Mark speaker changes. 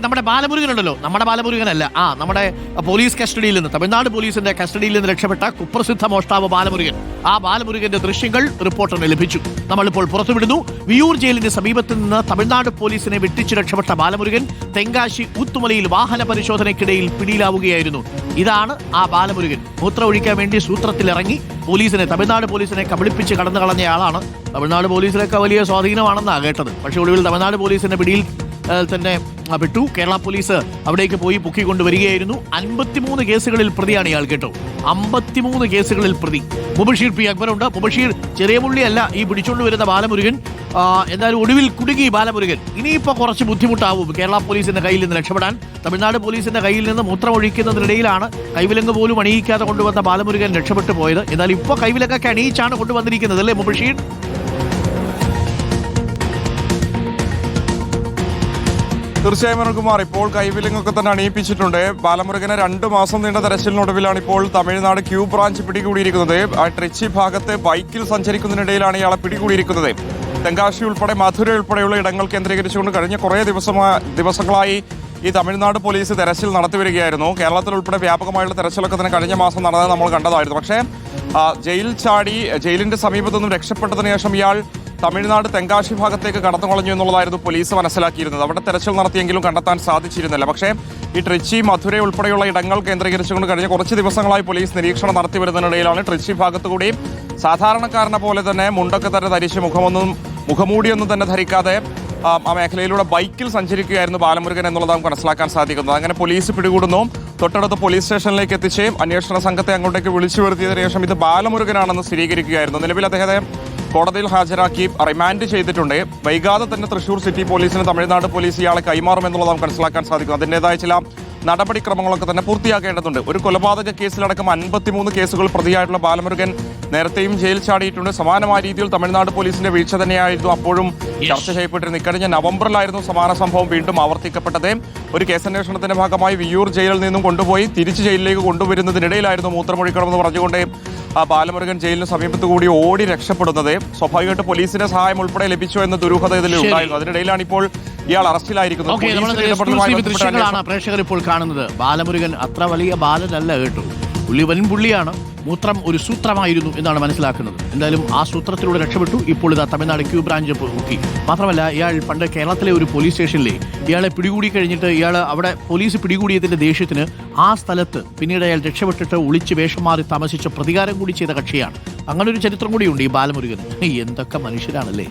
Speaker 1: നമ്മുടെ ബാലമുരുകനുണ്ടല്ലോ, നമ്മുടെ ബാലമുരുകനല്ല, നമ്മുടെ പോലീസ് കസ്റ്റഡിയിൽ നിന്ന്, തമിഴ്നാട് പോലീസിന്റെ കസ്റ്റഡിയിൽ നിന്ന് രക്ഷപ്പെട്ട കുപ്രസിദ്ധ മോഷ്ടാവ് ബാലമുരുകൻ. ആ ബാലമുരുകന്റെ ദൃശ്യങ്ങൾ റിപ്പോർട്ടറിന് ലഭിച്ചു. നമ്മളിപ്പോൾ പുറത്തുവിടുന്നു. വിയൂർ ജയിലിന്റെ സമീപത്ത് നിന്ന് തമിഴ്നാട് പോലീസിനെ വെട്ടിച്ചു രക്ഷപ്പെട്ട ബാലമുരുകൻ തെങ്കാശി ഊത്തുമലയിൽ വാഹന പരിശോധനയ്ക്കിടയിൽ പിടിയിലാവുകയായിരുന്നു. ഇതാണ് ആ ബാലമുരുകൻ. മൂത്രം ഒഴിക്കാൻ വേണ്ടി സൂത്രത്തിലിറങ്ങി തമിഴ്നാട് പോലീസിനെ കബളിപ്പിച്ച് കടന്നു കളഞ്ഞയാളാണ്. തമിഴ്നാട് പോലീസിലൊക്കെ വലിയ സ്വാധീനമാണെന്നാണ് കേട്ടത്. പക്ഷേ ഒടുവിൽ തമിഴ്നാട് പോലീസിന്റെ പിടിയിൽ തന്നെ പെട്ടു. കേരള പോലീസ് അവിടേക്ക് പോയി പൊക്കിക്കൊണ്ടുവരികയായിരുന്നു. 53 കേസുകളിൽ പ്രതിയാണ് ഇയാൾ, കേട്ടോ. 53 കേസുകളിൽ പ്രതി. മുബഷീർ പി അക്ബറുണ്ട്. മുബഷീർ ചെറിയ പുള്ളിയല്ല ഈ പിടിച്ചുകൊണ്ട് വരുന്ന ബാലമുരുകൻ. എന്തായാലും ഒടുവിൽ കുടുങ്ങി ബാലമുരുകൻ. ഇനിയിപ്പോൾ കുറച്ച് ബുദ്ധിമുട്ടാവും കേരള പോലീസിന്റെ കയ്യിൽ നിന്ന് രക്ഷപ്പെടാൻ. തമിഴ്നാട് പോലീസിന്റെ കയ്യിൽ നിന്ന് മൂത്രമൊഴിക്കുന്നതിനിടയിലാണ് കൈവിലങ്ങ് പോലും അണിയിക്കാതെ കൊണ്ടുവന്ന ബാലമുരുകൻ രക്ഷപ്പെട്ടു പോയത്. എന്നാൽ ഇപ്പോൾ കൈവിലങ്ങൊക്കെ അണിയിച്ചാണ് കൊണ്ടുവന്നിരിക്കുന്നത്, അല്ലേ മുബഷീർ?
Speaker 2: തീർച്ചയായും അരുൺകുമാർ, ഇപ്പോൾ കൈവിലങ്ങൊക്കെ തന്നെ അണിയിപ്പിച്ചിട്ടുണ്ട്. ബാലമുരുകനെ 2 മാസം നീണ്ട തെരച്ചിലിനൊടുവിലാണ് ഇപ്പോൾ തമിഴ്നാട് ക്യൂ ബ്രാഞ്ച് പിടികൂടിയിരിക്കുന്നത്. ട്രിച്ചി ഭാഗത്ത് ബൈക്കിൽ സഞ്ചരിക്കുന്നതിനിടയിലാണ് ഇയാളെ പിടികൂടിയിരിക്കുന്നത്. തെങ്കാശി ഉൾപ്പെടെ മധുര ഉൾപ്പെടെയുള്ള ഇടങ്ങൾ കേന്ദ്രീകരിച്ചുകൊണ്ട് കഴിഞ്ഞ കുറേ ദിവസങ്ങളായി ഈ തമിഴ്നാട് പോലീസ് തെരച്ചിൽ നടത്തിവരികയായിരുന്നു. കേരളത്തിൽ ഉൾപ്പെടെ വ്യാപകമായുള്ള തെരച്ചിലൊക്കെ തന്നെ കഴിഞ്ഞ മാസം നടന്നത് നമ്മൾ കണ്ടതായിരുന്നു. പക്ഷേ ജയിൽ ചാടി ജയിലിന്റെ സമീപത്തുനിന്നും രക്ഷപ്പെട്ടതിന് ശേഷം ഇയാൾ തമിഴ്നാട് തെങ്കാശി ഭാഗത്തേക്ക് കടന്നു കളഞ്ഞു എന്നുള്ളതായിരുന്നു പോലീസ് മനസ്സിലാക്കിയിരുന്നത്. അവിടെ തെരച്ചിൽ നടത്തിയെങ്കിലും കണ്ടെത്താൻ സാധിച്ചിരുന്നില്ല. പക്ഷേ ഈ ട്രിച്ചി മധുര ഉൾപ്പെടെയുള്ള ഇടങ്ങൾ കേന്ദ്രീകരിച്ചുകൊണ്ട് കഴിഞ്ഞ കുറച്ച് ദിവസങ്ങളായി പോലീസ് നിരീക്ഷണം നടത്തി വരുന്നതിനിടയിലാണ് ട്രിച്ചി ഭാഗത്തുകൂടി സാധാരണക്കാരനെ പോലെ തന്നെ മുണ്ടൊക്കെ തന്നെ ധരിച്ച് മുഖമൂടിയൊന്നും തന്നെ ധരിക്കാതെ ആ മേഖലയിലൂടെ ബൈക്കിൽ സഞ്ചരിക്കുകയായിരുന്നു ബാലമുരുകൻ എന്നുള്ളത് നമുക്ക് മനസ്സിലാക്കാൻ സാധിക്കുന്നത്. അങ്ങനെ പോലീസ് പിടികൂടുന്നു. തൊട്ടടുത്ത പോലീസ് സ്റ്റേഷനിലേക്ക് എത്തിച്ച് അന്വേഷണ സംഘത്തെ അങ്ങോട്ടേക്ക് വിളിച്ചു വരുത്തിയതിനു ശേഷം ഇത് ബാലമുരുകനാണെന്ന് സ്ഥിരീകരിക്കുകയായിരുന്നു. നിലവിൽ അദ്ദേഹത്തെ കോടതിയിൽ ഹാജരാക്കി റിമാൻഡ് ചെയ്തിട്ടുണ്ട്. വൈകാതെ തന്നെ തൃശൂർ സിറ്റി പോലീസിന് തമിഴ്നാട് പോലീസ് ഇയാളെ കൈമാറുമെന്നുള്ളത് നമുക്ക് മനസ്സിലാക്കാൻ സാധിക്കും. അതിൻ്റെതായ ചില നടപടിക്രമങ്ങളൊക്കെ തന്നെ പൂർത്തിയാക്കേണ്ടതുണ്ട്. ഒരു കൊലപാതക കേസിലടക്കം 53 കേസുകൾ പ്രതിയായിട്ടുള്ള ബാലമുരുകൻ നേരത്തെയും ജയിൽ ചാടിയിട്ടുണ്ട്. സമാനമായ രീതിയിൽ തമിഴ്നാട് പോലീസിന്റെ വീഴ്ച തന്നെയായിരുന്നു അപ്പോഴും ചർച്ച ചെയ്യപ്പെട്ടിരുന്നു. ഇക്കഴിഞ്ഞ നവംബറിലായിരുന്നു സമാന സംഭവം വീണ്ടും ആവർത്തിക്കപ്പെട്ടത്. ഒരു കേസന്വേഷണത്തിന്റെ ഭാഗമായി വിയൂർ ജയിലിൽ നിന്നും കൊണ്ടുപോയി തിരിച്ച് ജയിലിലേക്ക് കൊണ്ടുവരുന്നതിനിടയിലായിരുന്നു മൂത്രമൊഴിക്കണമെന്ന് പറഞ്ഞുകൊണ്ട് ബാലമുരുകൻ ജയിലിന് സമീപത്ത് കൂടി ഓടി രക്ഷപ്പെടുന്നത്. സ്വാഭാവികമായിട്ട് പോലീസിന്റെ സഹായം ഉൾപ്പെടെ ലഭിച്ചു എന്ന ദുരൂഹത ഇതിൽ ഉണ്ടായിരുന്നു. അതിനിടയിലാണ് ഇപ്പോൾ ഇയാൾ അറസ്റ്റിലായിരിക്കുന്നത്.
Speaker 1: പ്രേക്ഷകർ ഇപ്പോൾ കാണുന്നത് ബാലമുരുകൻ അത്ര വലിയ ബാലനല്ല, കേട്ടു. പുള്ളി പുള്ളിയാണ്. മൂത്രം ഒരു സൂത്രമായിരുന്നു എന്നാണ് മനസ്സിലാക്കുന്നത്. എന്തായാലും ആ സൂത്രത്തിലൂടെ രക്ഷപ്പെട്ടു. ഇപ്പോൾ ഇതാ തമിഴ്നാട് ക്യൂ ബ്രാഞ്ച് നോക്കി. മാത്രമല്ല, ഇയാൾ പണ്ട് കേരളത്തിലെ ഒരു പോലീസ് സ്റ്റേഷനിലെ ഇയാളെ പിടികൂടി കഴിഞ്ഞിട്ട് അവിടെ പോലീസ് പിടികൂടിയതിന്റെ ദേഷ്യത്തിന് ആ സ്ഥലത്ത് പിന്നീട് അയാൾ രക്ഷപ്പെട്ടിട്ട് ഒളിച്ച് വേഷം മാറി താമസിച്ച പ്രതികാരം കൂടി ചെയ്ത കക്ഷിയാണ്. അങ്ങനെ ഒരു ചരിത്രം കൂടിയുണ്ട് ഈ ബാലമുരുകൻ. എന്തൊക്കെ മനുഷ്യരാണല്ലേ.